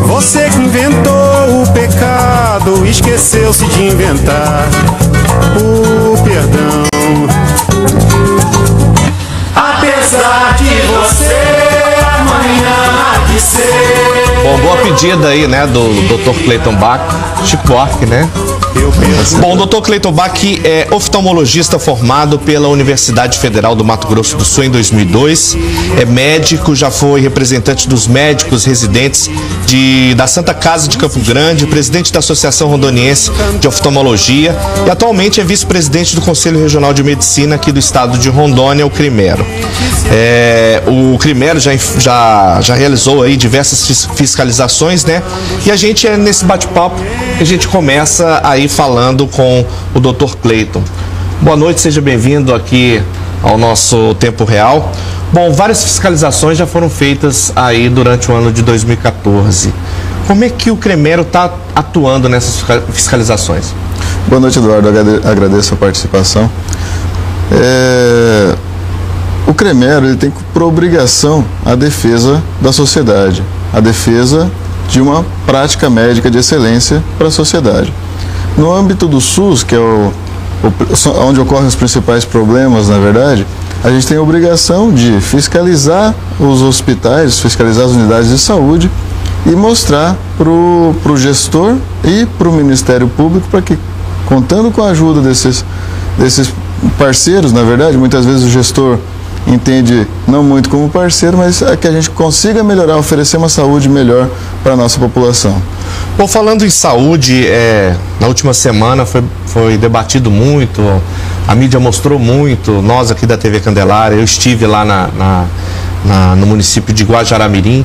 Você que inventou o pecado, esqueceu-se de inventar o perdão. Apesar de você, amanhã há de ser. Bom, boa pedida aí, né, do Dr. Clayton Bach, Chico Buarque, né? Bom, o Dr. Clayton Bach é oftalmologista formado pela Universidade Federal do Mato Grosso do Sul em 2002, é médico, já foi representante dos médicos residentes da Santa Casa de Campo Grande, presidente da Associação Rondoniense de Oftalmologia e atualmente é vice-presidente do Conselho Regional de Medicina aqui do estado de Rondônia, o Crimero. O Crimero já realizou aí diversas fiscalizações, né? E a gente nesse bate-papo que a gente começa aí falando com o Dr. Clayton. Boa noite, seja bem-vindo aqui ao nosso Tempo Real. Bom, várias fiscalizações já foram feitas aí durante o ano de 2014. Como é que o Crimero está atuando nessas fiscalizações? Boa noite, Eduardo. Agradeço a participação. O Crimero ele tem por obrigação a defesa da sociedade, a defesa de uma prática médica de excelência para a sociedade. No âmbito do SUS, que é onde ocorrem os principais problemas, na verdade, a gente tem a obrigação de fiscalizar os hospitais, fiscalizar as unidades de saúde e mostrar para o gestor e para o Ministério Público para que, contando com a ajuda desses parceiros, na verdade, muitas vezes o gestor entende não muito como parceiro, mas é que a gente consiga melhorar, oferecer uma saúde melhor para a nossa população. Bom, falando em saúde, na última semana foi debatido muito, a mídia mostrou muito, nós aqui da TV Candelária, eu estive lá no município de Guajará-Mirim,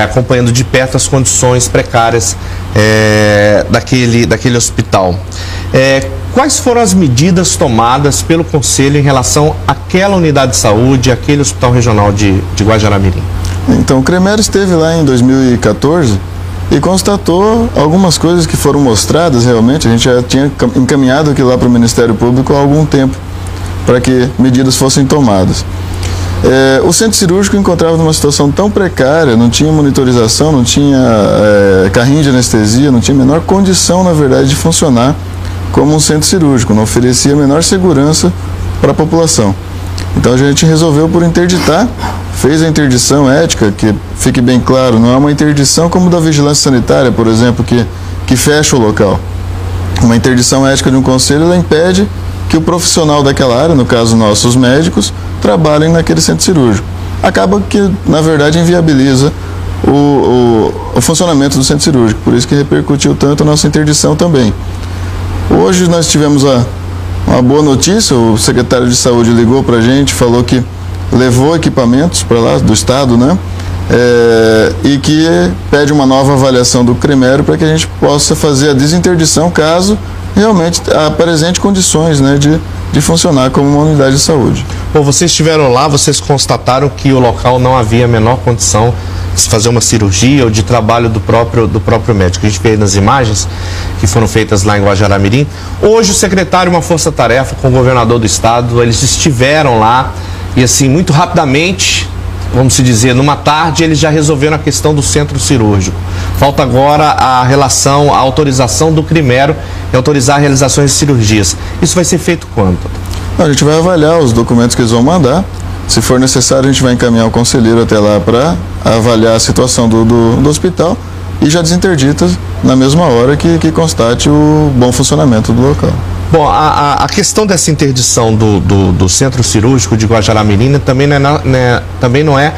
acompanhando de perto as condições precárias daquele hospital. Quais foram as medidas tomadas pelo Conselho em relação àquela unidade de saúde, aquele hospital regional de Guajará-Mirim? Então, o Crimero esteve lá em 2014 e constatou algumas coisas que foram mostradas realmente. A gente já tinha encaminhado aquilo lá para o Ministério Público há algum tempo para que medidas fossem tomadas. O centro cirúrgico encontrava numa situação tão precária, não tinha monitorização, não tinha carrinho de anestesia, não tinha a menor condição, na verdade, de funcionar como um centro cirúrgico, não oferecia a menor segurança para a população. Então a gente resolveu por interditar, fez a interdição ética, que fique bem claro, não é uma interdição como da vigilância sanitária, por exemplo, que fecha o local. Uma interdição ética de um conselho, ela impede que o profissional daquela área, no caso nossos médicos, trabalhem naquele centro cirúrgico. Acaba que, na verdade, inviabiliza o funcionamento do centro cirúrgico, por isso que repercutiu tanto a nossa interdição também. Hoje nós tivemos uma boa notícia, o secretário de Saúde ligou para a gente, falou que levou equipamentos para lá do estado, né? E que pede uma nova avaliação do Crimero para que a gente possa fazer a desinterdição caso realmente apresente condições, né, de funcionar como uma unidade de saúde. Bom, vocês estiveram lá, vocês constataram que o local não havia a menor condição de se fazer uma cirurgia ou de trabalho do próprio médico. A gente vê nas imagens que foram feitas lá em Guajará-Mirim. Hoje o secretário, uma força-tarefa com o governador do estado, eles estiveram lá e assim, muito rapidamente, vamos se dizer, numa tarde, eles já resolveram a questão do centro cirúrgico. Falta agora a autorização do Crimero e autorizar a realizações de cirurgias. Isso vai ser feito quando? A gente vai avaliar os documentos que eles vão mandar. Se for necessário, a gente vai encaminhar o conselheiro até lá para avaliar a situação do hospital e já desinterdita na mesma hora que constate o bom funcionamento do local. Bom, a questão dessa interdição do centro cirúrgico de Guajará-Mirim também não é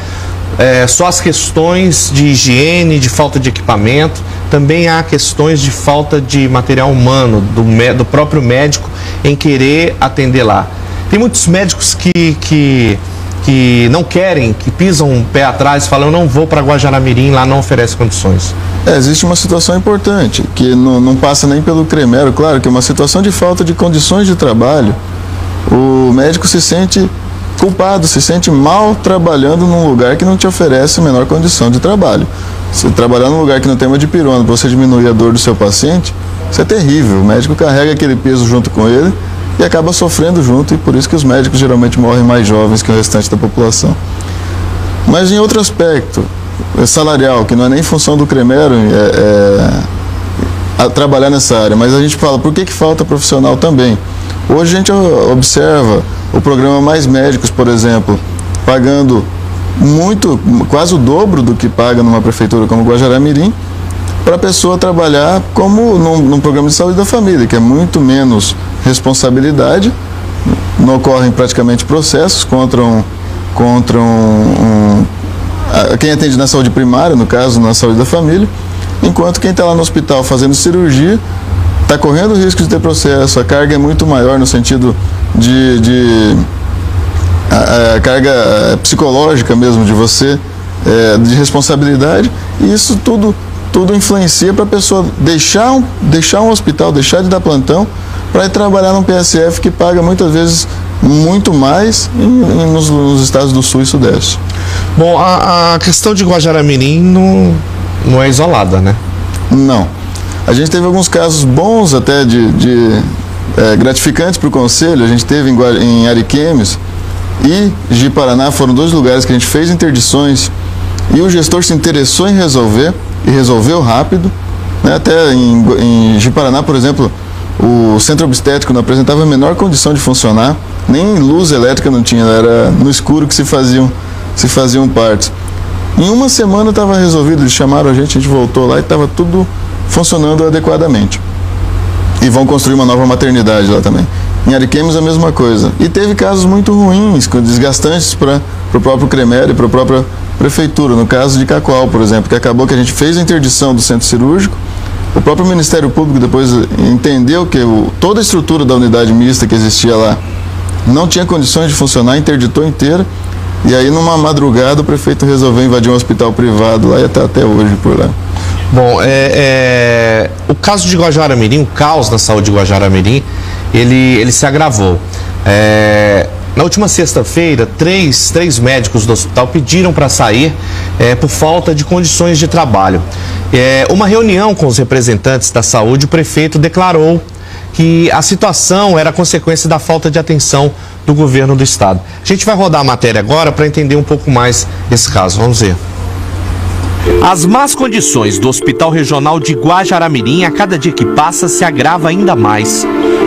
só as questões de higiene, de falta de equipamento, também há questões de falta de material humano, do próprio médico em querer atender lá. Tem muitos médicos que não querem, que pisam um pé atrás e falam, eu não vou para Guajará-Mirim, lá não oferece condições. Existe uma situação importante, que não passa nem pelo Crimero, claro, que é uma situação de falta de condições de trabalho. O médico se sente culpado, se sente mal trabalhando num lugar que não te oferece a menor condição de trabalho. Se trabalhar num lugar que não tem uma dipirona, você diminuir a dor do seu paciente, isso é terrível. O médico carrega aquele peso junto com ele e acaba sofrendo junto, e por isso que os médicos geralmente morrem mais jovens que o restante da população. Mas em outro aspecto, salarial, que não é nem função do Cremero a trabalhar nessa área, mas a gente fala, por que falta profissional também? Hoje a gente observa o programa Mais Médicos, por exemplo, pagando quase o dobro do que paga numa prefeitura como Guajará-Mirim, para a pessoa trabalhar como num programa de saúde da família, que é muito menos responsabilidade, não ocorrem praticamente processos contra quem atende na saúde primária, no caso, na saúde da família, enquanto quem está lá no hospital fazendo cirurgia está correndo o risco de ter processo, a carga é muito maior no sentido a carga psicológica mesmo de você, de responsabilidade, e isso tudo influencia para a pessoa deixar um hospital, deixar de dar plantão, para ir trabalhar num PSF que paga muitas vezes muito mais nos estados do Sul e Sudeste. Bom, a questão de Guajará-Mirim não é isolada, né? Não. A gente teve alguns casos bons até gratificantes para o Conselho. A gente teve em Ariquemes e Ji-Paraná, foram 2 lugares que a gente fez interdições e o gestor se interessou em resolver e resolveu rápido, né? Até em Ji-Paraná, por exemplo, o centro obstétrico não apresentava a menor condição de funcionar, nem luz elétrica não tinha, era no escuro que se faziam partos. Em uma semana estava resolvido, eles chamaram a gente voltou lá e estava tudo funcionando adequadamente. E vão construir uma nova maternidade lá também. Em Ariquemes a mesma coisa. E teve casos muito ruins, desgastantes para o próprio Cremero e para a própria prefeitura. No caso de Cacoal, por exemplo, que acabou que a gente fez a interdição do centro cirúrgico, o próprio Ministério Público depois entendeu que toda a estrutura da unidade mista que existia lá não tinha condições de funcionar, interditou inteira, e aí numa madrugada o prefeito resolveu invadir um hospital privado lá e está até hoje por lá. Bom, o caso de Guajará-Mirim, o caos na saúde de Guajará-Mirim, ele se agravou. Na última sexta-feira, três médicos do hospital pediram para sair por falta de condições de trabalho. Uma reunião com os representantes da saúde, o prefeito declarou que a situação era consequência da falta de atenção do governo do estado. A gente vai rodar a matéria agora para entender um pouco mais esse caso. Vamos ver. As más condições do Hospital Regional de Guajará-Mirim, a cada dia que passa, se agrava ainda mais.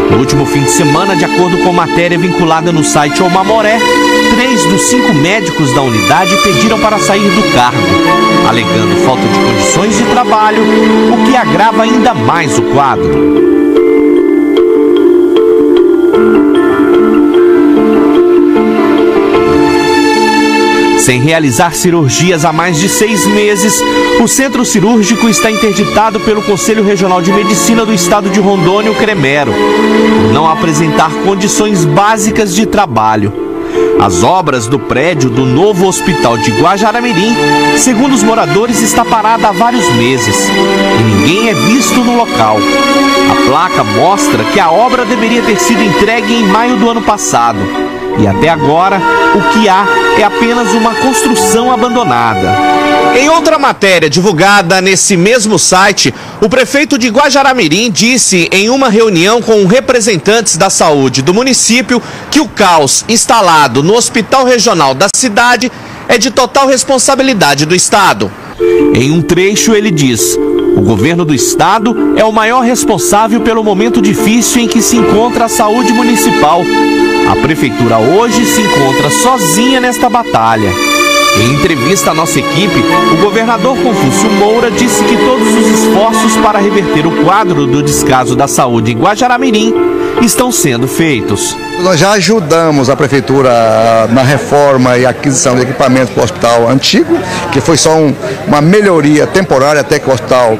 No último fim de semana, de acordo com matéria vinculada no site Omamoré, 3 dos 5 médicos da unidade pediram para sair do cargo, alegando falta de condições de trabalho, o que agrava ainda mais o quadro. Sem realizar cirurgias há mais de 6 meses, o centro cirúrgico está interditado pelo Conselho Regional de Medicina do Estado de Rondônia, o Cremero, por não apresentar condições básicas de trabalho. As obras do prédio do novo hospital de Guajará-Mirim, segundo os moradores, está parada há vários meses e ninguém é visto no local. A placa mostra que a obra deveria ter sido entregue em maio do ano passado. E até agora, o que há é apenas uma construção abandonada. Em outra matéria divulgada nesse mesmo site, o prefeito de Guajará-Mirim disse em uma reunião com representantes da saúde do município que o caos instalado no hospital regional da cidade é de total responsabilidade do estado. Em um trecho ele diz: o governo do estado é o maior responsável pelo momento difícil em que se encontra a saúde municipal. A prefeitura hoje se encontra sozinha nesta batalha. Em entrevista à nossa equipe, o governador Confúcio Moura disse que todos os esforços para reverter o quadro do descaso da saúde em Guajará-Mirim estão sendo feitos. Nós já ajudamos a prefeitura na reforma e aquisição de equipamentos para o hospital antigo, que foi só uma melhoria temporária até que o hospital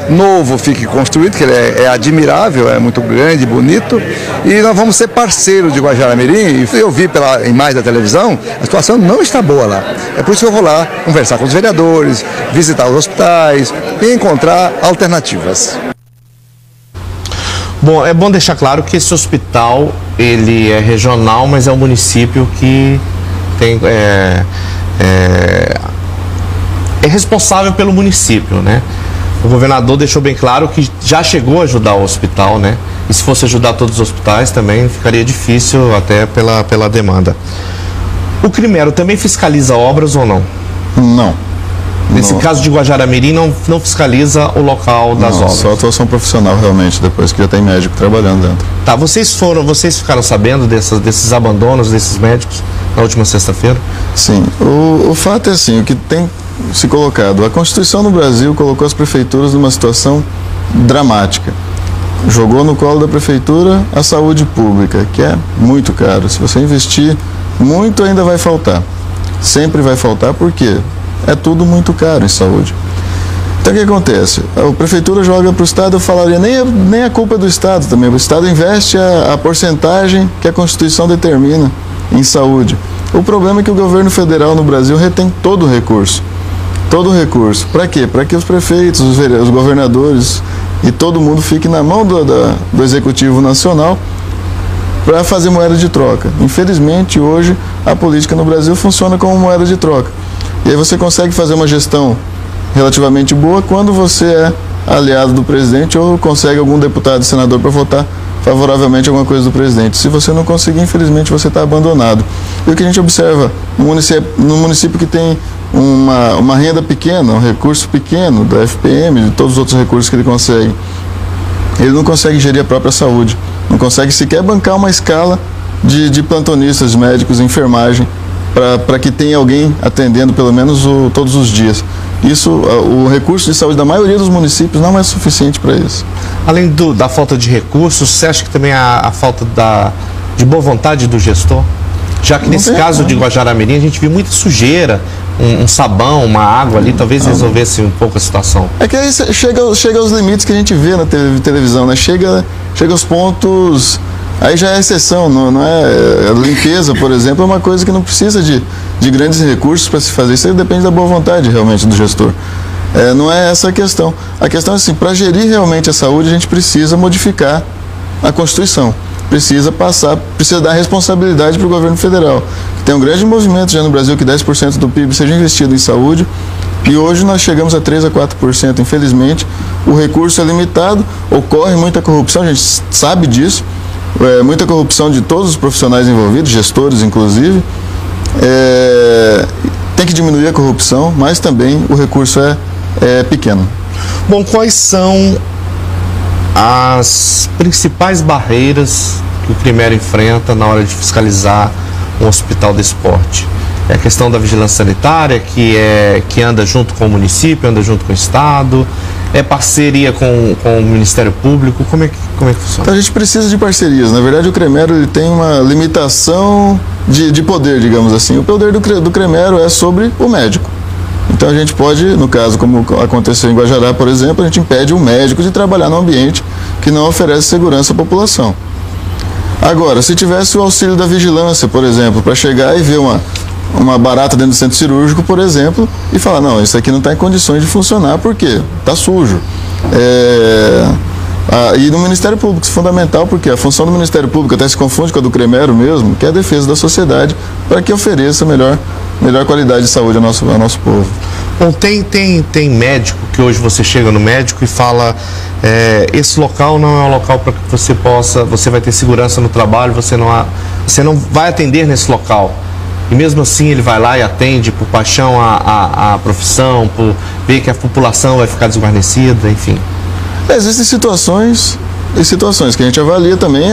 novo fique construído, que ele é admirável, é muito grande, bonito, e nós vamos ser parceiros de Guajará-Mirim. E eu vi pela imagem da televisão, a situação não está boa lá. É por isso que eu vou lá conversar com os vereadores, visitar os hospitais e encontrar alternativas. Bom, é bom deixar claro que esse hospital, ele é regional, mas é um município que tem, é responsável pelo município, né? O governador deixou bem claro que já chegou a ajudar o hospital, né? E se fosse ajudar todos os hospitais também ficaria difícil até pela demanda. O Cremero também fiscaliza obras ou não? Não. Nesse caso de Guajará-Mirim, não fiscaliza o local das obras? Só atuação profissional realmente, depois que já tem médico trabalhando dentro. Tá, vocês ficaram sabendo desses abandonos desses médicos na última sexta-feira? Sim, o fato é assim, o que tem se colocado, a Constituição no Brasil colocou as prefeituras numa situação dramática. Jogou no colo da prefeitura a saúde pública, que é muito caro. Se você investir muito, ainda vai faltar. Sempre vai faltar, porque é tudo muito caro em saúde. Então o que acontece? A prefeitura joga para o Estado, eu falaria, nem a culpa é do Estado também. O Estado investe a porcentagem que a Constituição determina em saúde. O problema é que o governo federal no Brasil retém todo o recurso. Todo o recurso. Para quê? Para que os prefeitos, os governadores e todo mundo fique na mão do Executivo Nacional para fazer moeda de troca. Infelizmente, hoje, a política no Brasil funciona como moeda de troca. E aí você consegue fazer uma gestão relativamente boa quando você é aliado do presidente ou consegue algum deputado e senador para votar favoravelmente alguma coisa do presidente. Se você não conseguir, infelizmente, você está abandonado. E o que a gente observa no município que tem uma renda pequena, um recurso pequeno da FPM, de todos os outros recursos que ele não consegue gerir a própria saúde, não consegue sequer bancar uma escala de plantonistas, médicos, enfermagem, para que tenha alguém atendendo pelo menos todos os dias. Isso, o recurso de saúde da maioria dos municípios não é suficiente para isso. Além da falta de recursos, você acha que também a falta de boa vontade do gestor? Já que nesse caso de Guajará-Mirim a gente viu muita sujeira, um sabão, uma água ali, talvez resolvesse um pouco a situação. É que aí chega aos limites que a gente vê na televisão, né? Chega aos pontos, aí já é exceção, não é? A limpeza, por exemplo, é uma coisa que não precisa de grandes recursos para se fazer. Isso aí depende da boa vontade realmente do gestor. Não é essa a questão. A questão é assim, para gerir realmente a saúde a gente precisa modificar a Constituição. Precisa dar responsabilidade para o governo federal. Tem um grande movimento já no Brasil que 10% do PIB seja investido em saúde e hoje nós chegamos a 3 a 4%. Infelizmente, o recurso é limitado, ocorre muita corrupção, a gente sabe disso, muita corrupção de todos os profissionais envolvidos, gestores inclusive. Tem que diminuir a corrupção, mas também o recurso é pequeno. Bom, quais são as principais barreiras que o Crimeiro enfrenta na hora de fiscalizar um hospital de esporte? É a questão da vigilância sanitária, que anda junto com o município, anda junto com o Estado, é parceria com o Ministério Público, como é que funciona? Então a gente precisa de parcerias. Na verdade, o Crimeiro ele tem uma limitação de poder, digamos assim. O poder do Crimeiro é sobre o médico. Então a gente pode, no caso como aconteceu em Guajará, por exemplo, a gente impede o médico de trabalhar num ambiente que não oferece segurança à população. Agora, se tivesse o auxílio da vigilância, por exemplo, para chegar e ver uma barata dentro do centro cirúrgico, por exemplo, e falar, não, isso aqui não está em condições de funcionar porque está sujo. E no Ministério Público, isso é fundamental, porque a função do Ministério Público até se confunde com a do Crimeiro mesmo, que é a defesa da sociedade para que ofereça melhor qualidade de saúde ao nosso povo. Bom, tem médico que hoje você chega no médico e fala, esse local não é um local para que você vai ter segurança no trabalho, você não vai atender nesse local. E mesmo assim ele vai lá e atende por paixão à profissão, por ver que a população vai ficar desguarnecida, enfim. Existem situações que a gente avalia também,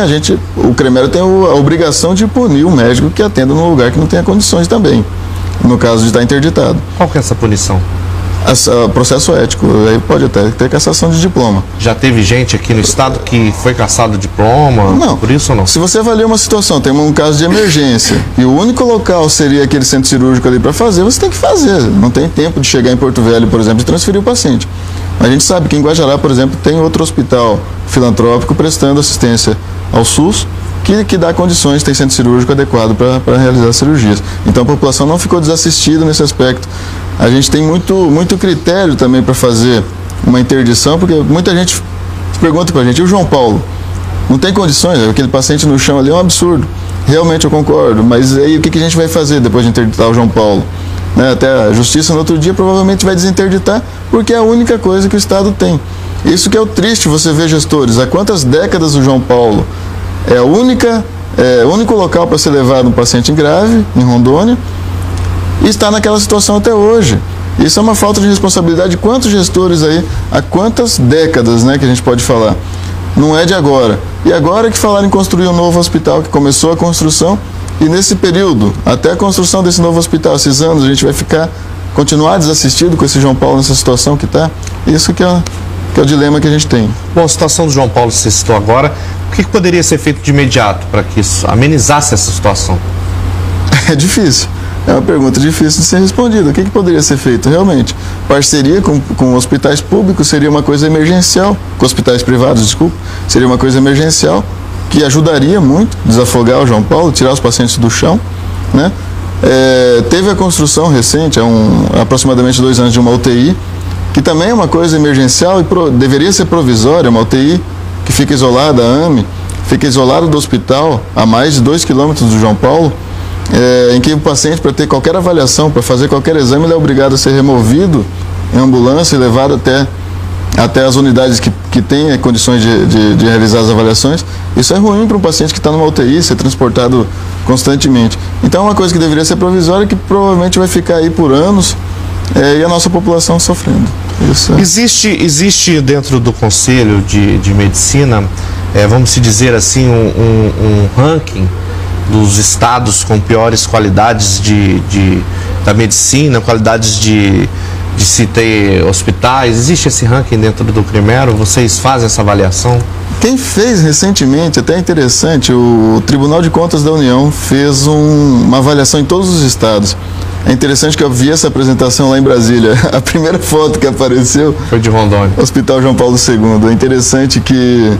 o Crimeiro tem a obrigação de punir o médico que atenda num lugar que não tenha condições também, no caso de estar interditado. Qual que é essa punição? Processo ético, aí pode até ter cassação de diploma. Já teve gente aqui no estado que foi cassado diploma? Não. Por isso ou não? Se você avalia uma situação, tem um caso de emergência e o único local seria aquele centro cirúrgico ali para fazer, você tem que fazer. Não tem tempo de chegar em Porto Velho, por exemplo, e transferir o paciente. A gente sabe que em Guajará, por exemplo, tem outro hospital filantrópico prestando assistência ao SUS, que dá condições, tem centro cirúrgico adequado para realizar cirurgias. Então a população não ficou desassistida nesse aspecto. A gente tem muito critério também para fazer uma interdição, porque muita gente pergunta para a gente, e o João Paulo? Não tem condições, aquele paciente no chão ali é um absurdo. Realmente eu concordo, mas aí o que a gente vai fazer depois de interditar o João Paulo? Até a justiça no outro dia provavelmente vai desinterditar, porque é a única coisa que o Estado tem. Isso que é o triste, você vê gestores, há quantas décadas o João Paulo é o único local para ser levado um paciente grave, em Rondônia, e está naquela situação até hoje. Isso é uma falta de responsabilidade de quantos gestores aí, há quantas décadas, né, que a gente pode falar. Não é de agora. E agora que falaram em construir um novo hospital, que começou a construção, e nesse período, até a construção desse novo hospital, esses anos, a gente vai continuar desassistido com esse João Paulo nessa situação que está. Isso que é o dilema que a gente tem. Bom, a situação do João Paulo você citou agora, o que poderia ser feito de imediato para que isso amenizasse essa situação? É difícil. É uma pergunta difícil de ser respondida. O que poderia ser feito? Realmente, parceria com hospitais públicos seria uma coisa emergencial, com hospitais privados, desculpa, seria uma coisa emergencial que ajudaria muito a desafogar o João Paulo, tirar os pacientes do chão, né? Teve a construção recente, há aproximadamente 2 anos, de uma UTI, que também é uma coisa emergencial e deveria ser provisória, uma UTI que fica isolada, a AME, fica isolada do hospital a mais de 2 quilômetros do João Paulo, em que o paciente, para ter qualquer avaliação, para fazer qualquer exame, ele é obrigado a ser removido em ambulância e levado até as unidades que têm condições de realizar as avaliações. Isso é ruim para um paciente que está numa UTI, ser transportado constantemente. Então é uma coisa que deveria ser provisória, que provavelmente vai ficar aí por anos, e a nossa população sofrendo. Isso. Existe dentro do Conselho de Medicina, vamos se dizer assim, um ranking dos estados com piores qualidades da medicina, qualidades de se ter hospitais. Existe esse ranking dentro do CREMERO? Vocês fazem essa avaliação? Quem fez recentemente, até interessante, o Tribunal de Contas da União fez uma avaliação em todos os estados. É interessante que eu vi essa apresentação lá em Brasília. A primeira foto que apareceu foi de Rondônia, Hospital João Paulo II. É interessante que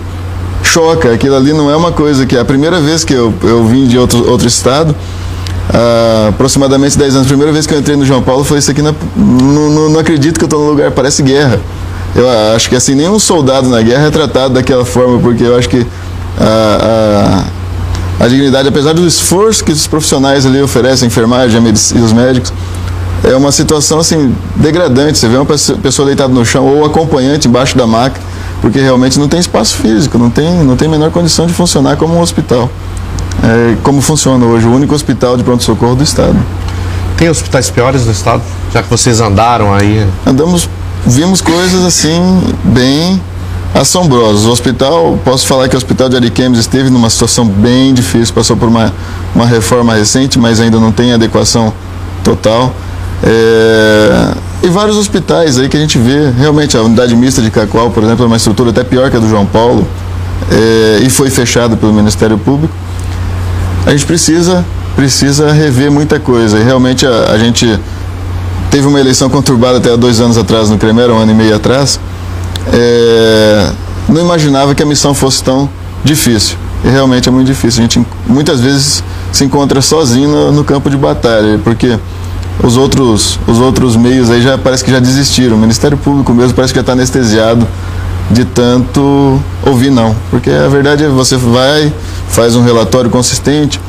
choca, aquilo ali não é uma coisa que... A primeira vez que eu vim de outro estado, aproximadamente 10 anos, a primeira vez que eu entrei no João Paulo foi isso aqui. Não acredito que eu estou no lugar, parece guerra. Eu acho que assim, nenhum soldado na guerra é tratado daquela forma, porque eu acho que a dignidade, apesar do esforço que os profissionais ali oferecem, a enfermagem e os médicos, é uma situação assim degradante. Você vê uma pessoa deitada no chão ou acompanhante embaixo da maca, porque realmente não tem espaço físico, não tem a menor condição de funcionar como um hospital. Como funciona hoje, o único hospital de pronto-socorro do estado. Tem hospitais piores no estado? Já que vocês andaram aí? Vimos coisas assim bem assombrosas. O hospital, posso falar que o hospital de Ariquemes esteve numa situação bem difícil, passou por uma reforma recente, mas ainda não tem adequação total. E vários hospitais aí que a gente vê, realmente a unidade mista de Cacoal, por exemplo, é uma estrutura até pior que a do João Paulo, e foi fechada pelo Ministério Público. A gente precisa rever muita coisa, e realmente a gente teve uma eleição conturbada até há 2 anos atrás no CREMERO, 1 ano e meio atrás. Não imaginava que a missão fosse tão difícil, e realmente é muito difícil. A gente muitas vezes se encontra sozinho no campo de batalha, porque os outros meios aí parece que já desistiram. O Ministério Público mesmo parece que já está anestesiado de tanto ouvir não, porque a verdade é que você vai, faz um relatório consistente,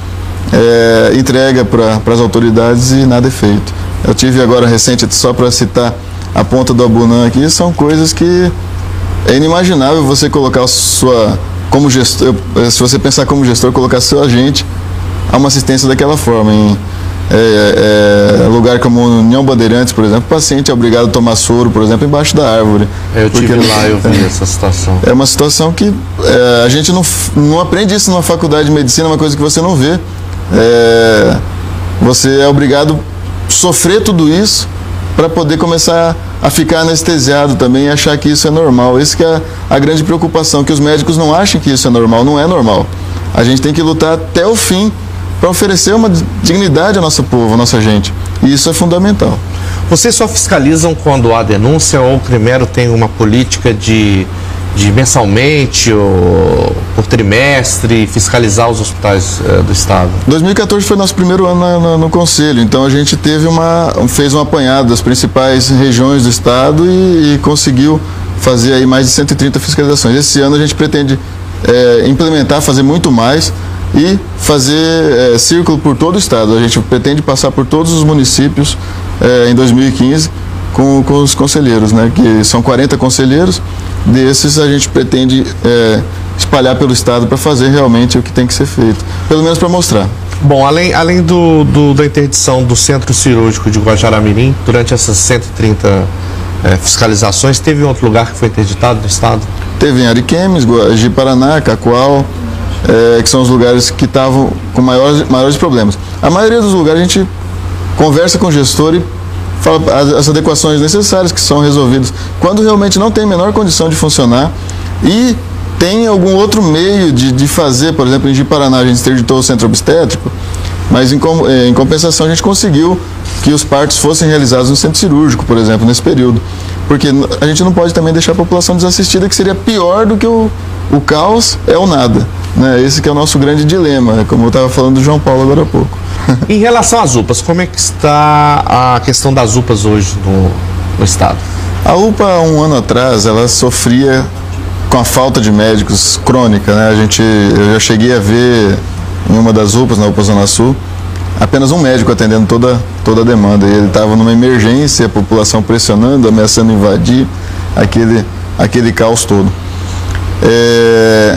entrega para as autoridades e nada é feito. Eu tive agora recente, só para citar a ponta do Abunã aqui, são coisas que é inimaginável você colocar como gestor, se você pensar como gestor, colocar seu agente a uma assistência daquela forma. Em lugar como União Bandeirantes, por exemplo, o paciente é obrigado a tomar soro, por exemplo, embaixo da árvore. Eu tive lá, eu vi essa situação. É uma situação que a gente não aprende isso numa faculdade de medicina, é uma coisa que você não vê. Você é obrigado a sofrer tudo isso para poder começar a ficar anestesiado também e achar que isso é normal. Essa que é a grande preocupação, que os médicos não achem que isso é normal. Não é normal. A gente tem que lutar até o fim para oferecer uma dignidade ao nosso povo, à nossa gente. E isso é fundamental. Vocês só fiscalizam quando há denúncia, ou o CREMERO tem uma política de mensalmente ou por trimestre fiscalizar os hospitais do estado? 2014 foi nosso primeiro ano no Conselho, então a gente fez um apanhado das principais regiões do estado e conseguiu fazer aí mais de 130 fiscalizações. Esse ano a gente pretende implementar, fazer muito mais e fazer círculo por todo o estado. A gente pretende passar por todos os municípios em 2015 com os conselheiros, né, que são 40 conselheiros. Desses a gente pretende espalhar pelo estado para fazer realmente o que tem que ser feito, pelo menos para mostrar. Bom, além da interdição do Centro Cirúrgico de Guajará-Mirim, durante essas 130 fiscalizações, teve outro lugar que foi interditado no estado? Teve em Ariquemes, Ji-Paraná, Cacoal, que são os lugares que estavam com maiores problemas. A maioria dos lugares a gente conversa com o gestor e fala as adequações necessárias que são resolvidas. Quando realmente não tem a menor condição de funcionar e tem algum outro meio de fazer, por exemplo, em Ji-Paraná a gente interditou o centro obstétrico, mas em compensação a gente conseguiu que os partos fossem realizados no centro cirúrgico, por exemplo, nesse período. Porque a gente não pode também deixar a população desassistida, que seria pior do que o caos é o nada. Né? Esse que é o nosso grande dilema, como eu estava falando do João Paulo agora há pouco. Em relação às UPAs, como é que está a questão das UPAs hoje no estado? A UPA, há um ano atrás, ela sofria com a falta de médicos crônica, né? Eu já cheguei a ver em uma das UPAs, na UPA Zona Sul, apenas um médico atendendo toda a demanda. E ele estava numa emergência, a população pressionando, ameaçando invadir aquele caos todo.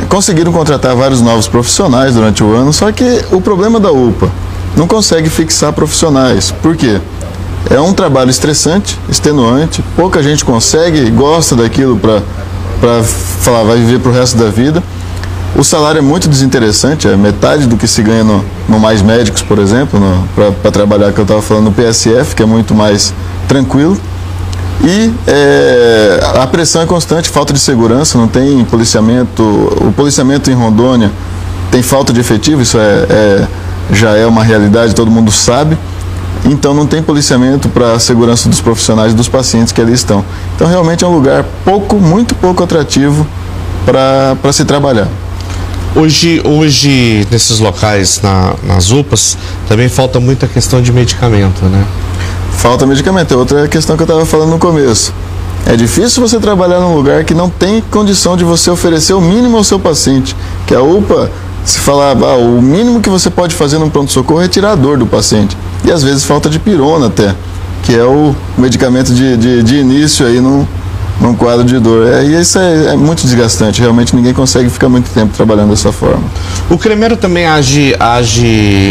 Conseguiram contratar vários novos profissionais durante o ano, só que o problema da UPA não consegue fixar profissionais. Por quê? É um trabalho estressante, extenuante, pouca gente consegue, gosta daquilo para falar, vai viver para o resto da vida. O salário é muito desinteressante, é metade do que se ganha no Mais Médicos, por exemplo, para trabalhar, que eu estava falando, no PSF, que é muito mais tranquilo. E a pressão é constante, falta de segurança, não tem policiamento. O policiamento em Rondônia tem falta de efetivo, isso já é uma realidade, todo mundo sabe. Então não tem policiamento para a segurança dos profissionais e dos pacientes que ali estão. Então realmente é um lugar muito pouco atrativo para se trabalhar. Hoje nesses locais, nas UPAs, também falta muita questão de medicamento, né? Falta medicamento, é outra questão que eu estava falando no começo. É difícil você trabalhar num lugar que não tem condição de você oferecer o mínimo ao seu paciente, que a UPA, se falar, o mínimo que você pode fazer num pronto-socorro é tirar a dor do paciente. E às vezes falta de pirona até, que é o medicamento de início aí num quadro de dor. E isso é muito desgastante, realmente ninguém consegue ficar muito tempo trabalhando dessa forma. O CREMERO também age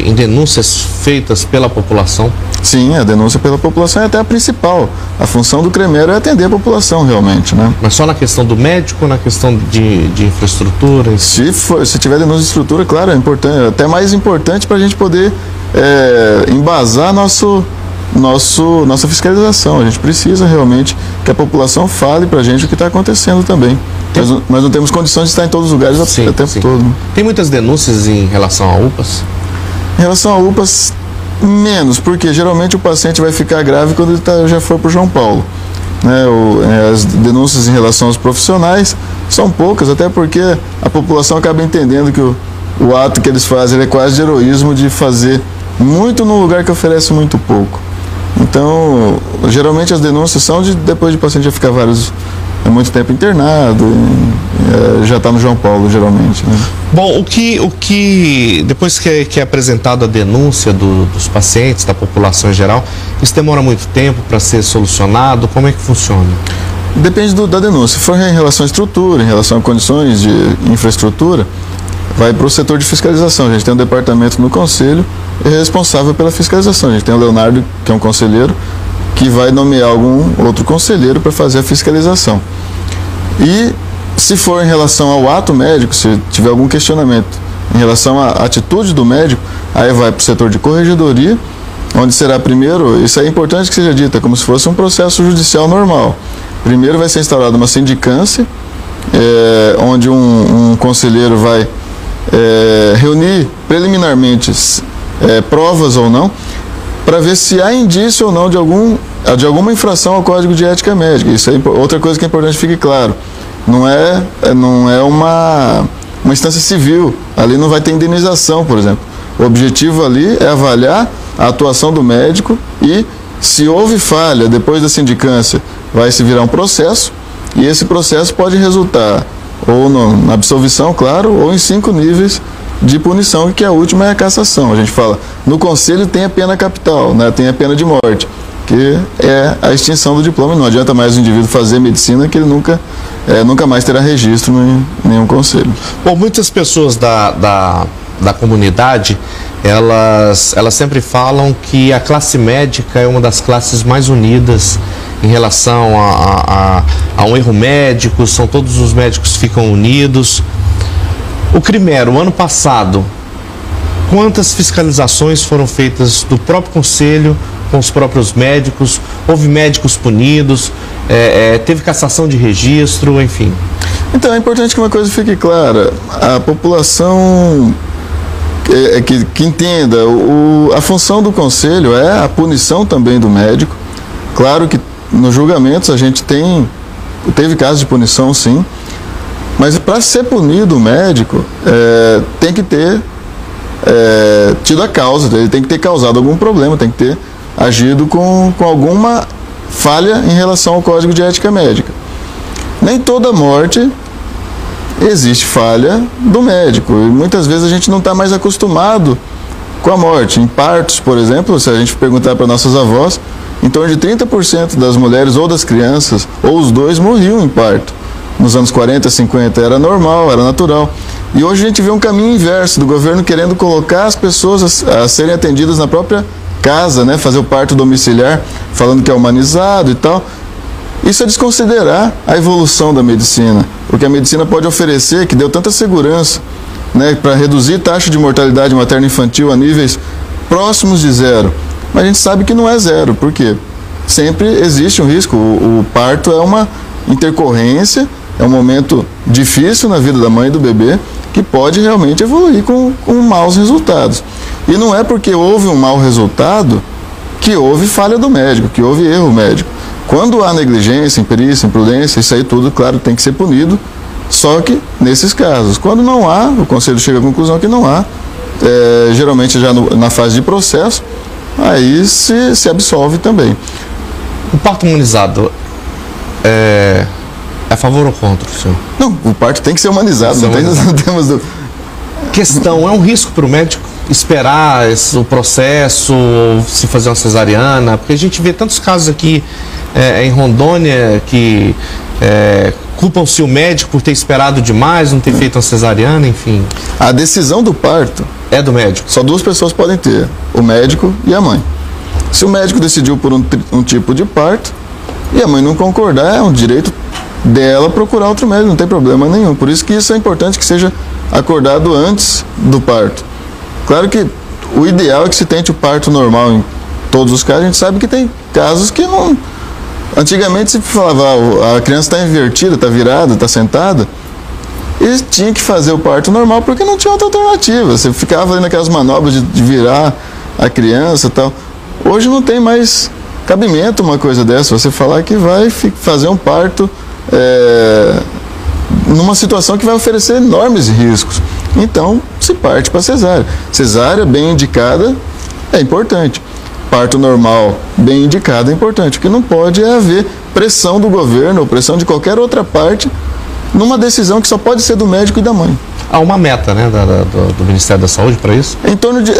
em denúncias feitas pela população? Sim, a denúncia pela população é até a principal. A função do CREMERO é atender a população realmente, né? Mas só na questão do médico, na questão de infraestrutura? Se tiver denúncia de estrutura, claro, é importante, até mais importante para a gente poder embasar nossa fiscalização. A gente precisa realmente que a população fale para a gente o que está acontecendo também. Nós não temos condições de estar em todos os lugares o tempo todo. Tem muitas denúncias em relação a UPAs? Em relação a UPAs, menos, porque geralmente o paciente vai ficar grave quando ele já for para o João Paulo. Né? As denúncias em relação aos profissionais são poucas, até porque a população acaba entendendo que o ato que eles fazem é quase de heroísmo, de fazer muito num lugar que oferece muito pouco. Então, geralmente as denúncias são depois de o paciente já ficar muito tempo internado, já está no João Paulo, geralmente. Né? Bom, depois que é apresentada a denúncia dos pacientes, da população em geral, isso demora muito tempo para ser solucionado? Como é que funciona? Depende da denúncia. Se for em relação à estrutura, em relação a condições de infraestrutura, vai para o setor de fiscalização. A gente tem um departamento no conselho responsável pela fiscalização. A gente tem o Leonardo, que é um conselheiro, que vai nomear algum outro conselheiro para fazer a fiscalização. E se for em relação ao ato médico, se tiver algum questionamento em relação à atitude do médico, aí vai para o setor de corregedoria, onde será primeiro, isso é importante que seja dito, é como se fosse um processo judicial normal. Primeiro vai ser instaurada uma sindicância, onde um conselheiro vai reunir preliminarmente provas ou não, para ver se há indício ou não de alguma infração ao Código de Ética Médica. Isso é outra coisa que é importante que fique claro. Não é uma instância civil, ali não vai ter indenização, por exemplo. O objetivo ali é avaliar a atuação do médico e, se houve falha depois da sindicância, vai se virar um processo, e esse processo pode resultar ou na absolvição, claro, ou em 5 níveis de punição, que a última é a cassação. A gente fala, no conselho tem a pena capital, né? Tem a pena de morte, que é a extinção do diploma. Não adianta mais o indivíduo fazer medicina, que ele nunca mais terá registro em nenhum conselho. Bom, muitas pessoas da comunidade elas sempre falam que a classe médica é uma das classes mais unidas em relação a um erro médico, todos os médicos ficam unidos. O Crimero, ano passado, quantas fiscalizações foram feitas do próprio conselho com os próprios médicos? Houve médicos punidos, teve cassação de registro, enfim. Então, é importante que uma coisa fique clara. A população que entenda, a função do conselho é a punição também do médico. Claro que nos julgamentos a gente teve casos de punição, sim, mas para ser punido o médico, tem que ter tido a causa, ele tem que ter causado algum problema, tem que ter agido com alguma falha em relação ao Código de Ética Médica. Nem toda morte existe falha do médico, e muitas vezes a gente não está mais acostumado com a morte. Em partos, por exemplo, se a gente perguntar para nossas avós, em torno de 30% das mulheres ou das crianças, ou os dois, morriam em parto. Nos anos 40, 50 era normal, era natural. E hoje a gente vê um caminho inverso do governo querendo colocar as pessoas a serem atendidas na própria casa, né? Fazer o parto domiciliar, falando que é humanizado e tal. Isso é desconsiderar a evolução da medicina. O que a medicina pode oferecer, que deu tanta segurança, né, para reduzir taxa de mortalidade materno-infantil a níveis próximos de zero. Mas a gente sabe que não é zero. Por quê? Sempre existe um risco. O parto é uma intercorrência, é um momento difícil na vida da mãe e do bebê, que pode realmente evoluir com maus resultados. E não é porque houve um mau resultado que houve falha do médico, que houve erro médico. Quando há negligência, imperícia, imprudência, isso aí tudo, claro, tem que ser punido, só que nesses casos. Quando não há, o conselho chega à conclusão que não há, geralmente já na fase de processo, aí se absolve também. O parto humanizado é a favor ou contra, senhor? Não, o parto tem que ser humanizado, não temos dúvida. Questão, é um risco para o médico esperar o processo, se fazer uma cesariana? Porque a gente vê tantos casos aqui em Rondônia que culpam-se o médico por ter esperado demais, não ter feito uma cesariana, enfim. A decisão do parto é do médico. Só duas pessoas podem ter, o médico e a mãe. Se o médico decidiu por um tipo de parto e a mãe não concordar, é um direito dela procurar outro médico, não tem problema nenhum. Por isso que isso é importante que seja acordado antes do parto. Claro que o ideal é que se tente o parto normal em todos os casos. A gente sabe que tem casos que não... Antigamente se falava, a criança está invertida, está virada, está sentada, e tinha que fazer o parto normal porque não tinha outra alternativa. Você ficava ali naquelas manobras de virar a criança e tal. Hoje não tem mais cabimento uma coisa dessa, você falar que vai fazer um parto numa situação que vai oferecer enormes riscos. Então, se parte para cesárea. Cesárea bem indicada é importante. Parto normal bem indicado é importante. O que não pode é haver pressão do governo ou pressão de qualquer outra parte numa decisão que só pode ser do médico e da mãe. Há uma meta, né, do Ministério da Saúde para isso? Em torno de...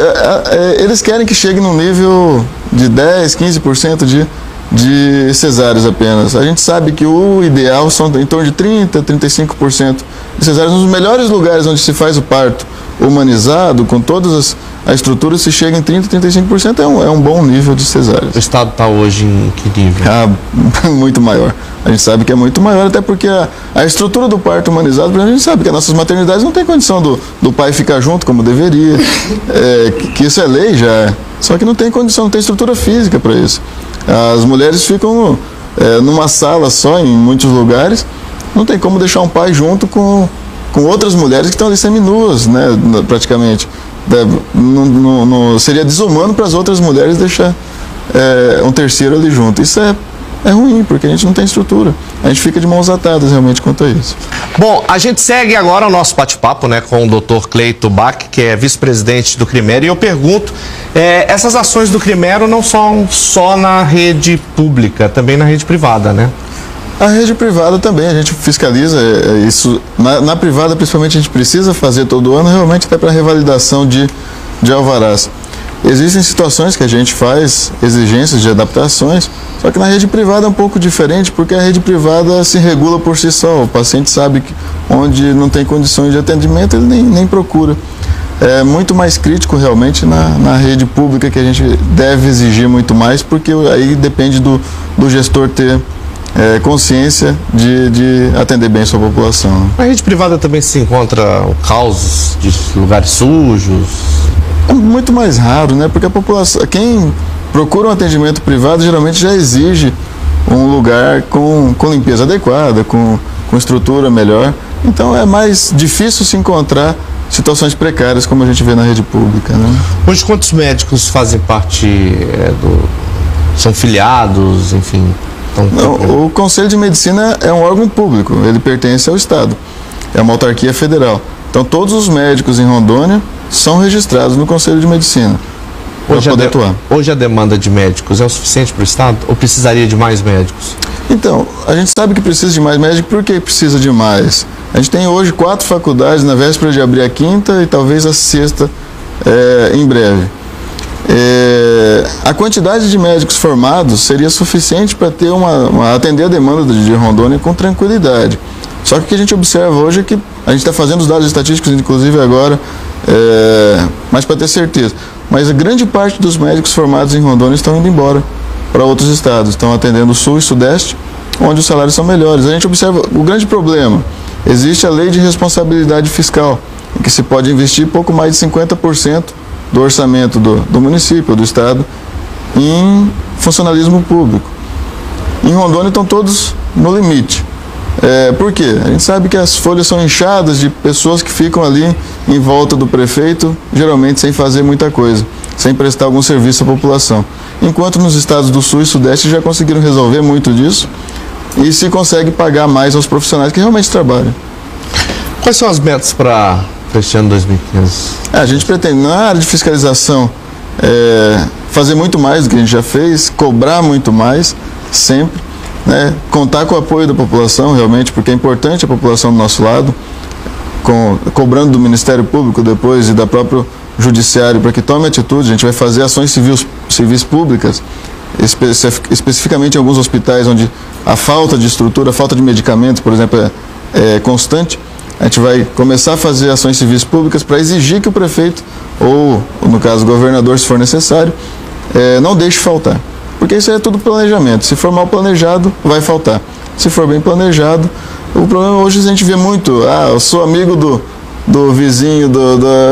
eles querem que chegue num nível de 10, 15% de cesáreas apenas. A gente sabe que o ideal são em torno de 30, 35% de cesáreas. Nos melhores lugares onde se faz o parto humanizado, com todas a estrutura, se chega em 30, 35%, é um bom nível de cesáreas. O estado está hoje em que nível? Muito maior. A gente sabe que é muito maior, até porque a estrutura do parto humanizado, a gente sabe que as nossas maternidades não tem condição do pai ficar junto como deveria, que isso é lei já, só que não tem condição, não tem estrutura física para isso. As mulheres ficam numa sala só, em muitos lugares, não tem como deixar um pai junto com outras mulheres que estão ali seminuas, né, praticamente. Seria desumano para as outras mulheres deixar um terceiro ali junto. Isso é ruim, porque a gente não tem estrutura. A gente fica de mãos atadas realmente quanto a isso. Bom, a gente segue agora o nosso bate-papo, né, com o Dr. Cleito Bach, que é vice-presidente do Crimero, e eu pergunto, essas ações do Crimero não são só na rede pública, também na rede privada, né? A rede privada também, a gente fiscaliza isso. Na privada, principalmente, a gente precisa fazer todo ano, realmente até para revalidação de alvarás. Existem situações que a gente faz exigências de adaptações, só que na rede privada é um pouco diferente, porque a rede privada se regula por si só. O paciente sabe que onde não tem condições de atendimento, ele nem procura. é muito mais crítico realmente na rede pública, que a gente deve exigir muito mais, porque aí depende do gestor ter consciência de atender bem a sua população. Na rede privada também se encontra causos de lugares sujos? É muito mais raro, né? Porque a população, quem procura um atendimento privado geralmente já exige um lugar com limpeza adequada, com estrutura melhor. Então é mais difícil se encontrar situações precárias como a gente vê na rede pública, né? Hoje, quantos médicos fazem parte são filiados, enfim? Não, o Conselho de Medicina é um órgão público, ele pertence ao Estado, é uma autarquia federal. Então todos os médicos em Rondônia são registrados no Conselho de Medicina para poder atuar. Hoje a demanda de médicos é o suficiente para o Estado ou precisaria de mais médicos? Então, a gente sabe que precisa de mais médicos. Por que precisa de mais? A gente tem hoje 4 faculdades, na véspera de abrir a 5ª e talvez a 6ª em breve. A quantidade de médicos formados seria suficiente para ter atender a demanda de Rondônia com tranquilidade. Só que o que a gente observa hoje é que a gente está fazendo os dados estatísticos, inclusive agora, mas para ter certeza. Mas a grande parte dos médicos formados em Rondônia estão indo embora para outros estados, estão atendendo o Sul e Sudeste, onde os salários são melhores. A gente observa o grande problema. Existe a lei de responsabilidade fiscal, em que se pode investir pouco mais de 50% do orçamento do município, do estado, em funcionalismo público. Em Rondônia estão todos no limite. Por quê? A gente sabe que as folhas são inchadas de pessoas que ficam ali em volta do prefeito, geralmente sem fazer muita coisa, sem prestar algum serviço à população. Enquanto nos estados do Sul e Sudeste já conseguiram resolver muito disso e se consegue pagar mais aos profissionais que realmente trabalham. Quais são as metas para este ano 2015? A gente pretende, na área de fiscalização, fazer muito mais do que a gente já fez, cobrar muito mais, sempre, né? Contar com o apoio da população, realmente, porque é importante a população do nosso lado, cobrando do Ministério Público depois e da própria Judiciário para que tome atitude. A gente vai fazer ações civis públicas, especificamente em alguns hospitais onde a falta de estrutura, a falta de medicamentos, por exemplo, é constante. A gente vai começar a fazer ações civis públicas para exigir que o prefeito, ou no caso o governador, se for necessário, não deixe faltar. Porque isso aí é tudo planejamento. Se for mal planejado, vai faltar. Se for bem planejado, o problema hoje a gente vê muito, eu sou amigo do vizinho,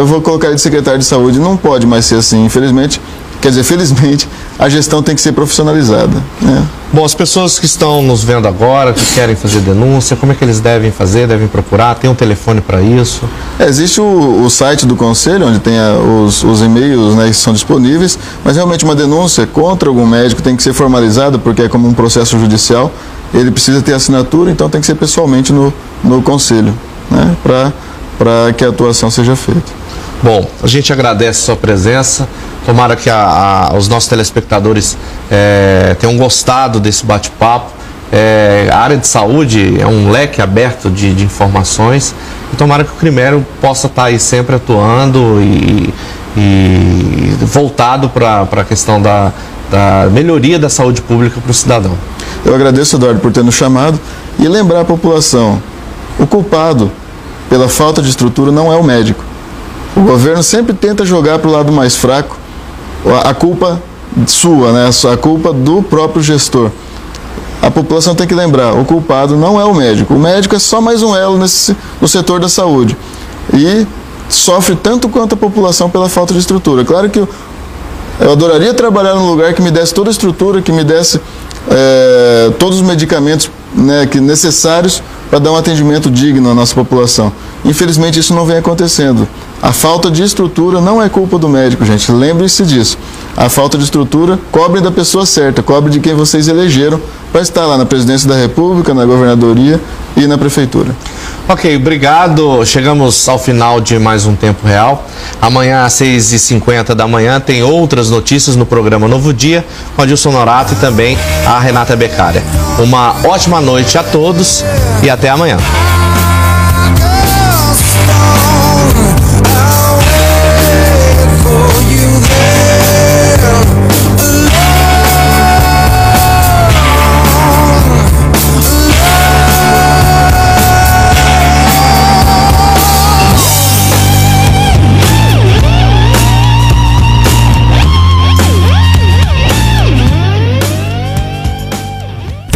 eu vou colocar ele de secretário de saúde. Não pode mais ser assim, infelizmente. Quer dizer, felizmente, a gestão tem que ser profissionalizada, né? Bom, as pessoas que estão nos vendo agora, que querem fazer denúncia, como é que eles devem fazer? Devem procurar? Tem um telefone para isso? Existe o site do Conselho, onde tem os e-mails, né, que são disponíveis, mas realmente uma denúncia contra algum médico tem que ser formalizada, porque é como um processo judicial, ele precisa ter assinatura, então tem que ser pessoalmente no Conselho, né, para que a atuação seja feita. Bom, a gente agradece a sua presença. Tomara que os nossos telespectadores tenham gostado desse bate-papo. A área de saúde é um leque aberto de informações. E tomara que o Crimério possa estar aí sempre atuando e voltado para a questão da melhoria da saúde pública para o cidadão. Eu agradeço, Eduardo, por ter nos chamado e lembrar a população: o culpado pela falta de estrutura não é o médico. O governo sempre tenta jogar para o lado mais fraco a culpa sua, né? A culpa do próprio gestor. A população tem que lembrar: o culpado não é o médico. O médico é só mais um elo no setor da saúde e sofre tanto quanto a população pela falta de estrutura. Claro que eu adoraria trabalhar num lugar que me desse toda a estrutura, que me desse todos os medicamentos, né, necessários para dar um atendimento digno à nossa população. Infelizmente isso não vem acontecendo. A falta de estrutura não é culpa do médico, gente. Lembre-se disso. A falta de estrutura, cobre da pessoa certa, cobre de quem vocês elegeram para estar lá na Presidência da República, na Governadoria e na Prefeitura. Ok, obrigado. Chegamos ao final de mais um Tempo Real. Amanhã às 6h50 da manhã tem outras notícias no programa Novo Dia, com a Dilson Norato e também a Renata Beccaria. Uma ótima noite a todos e até amanhã.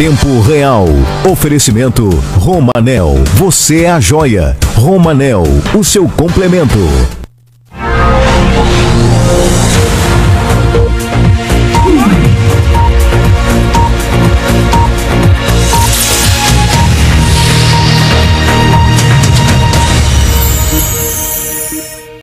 tempo real. Oferecimento Romanel. Você é a joia. Romanel, o seu complemento.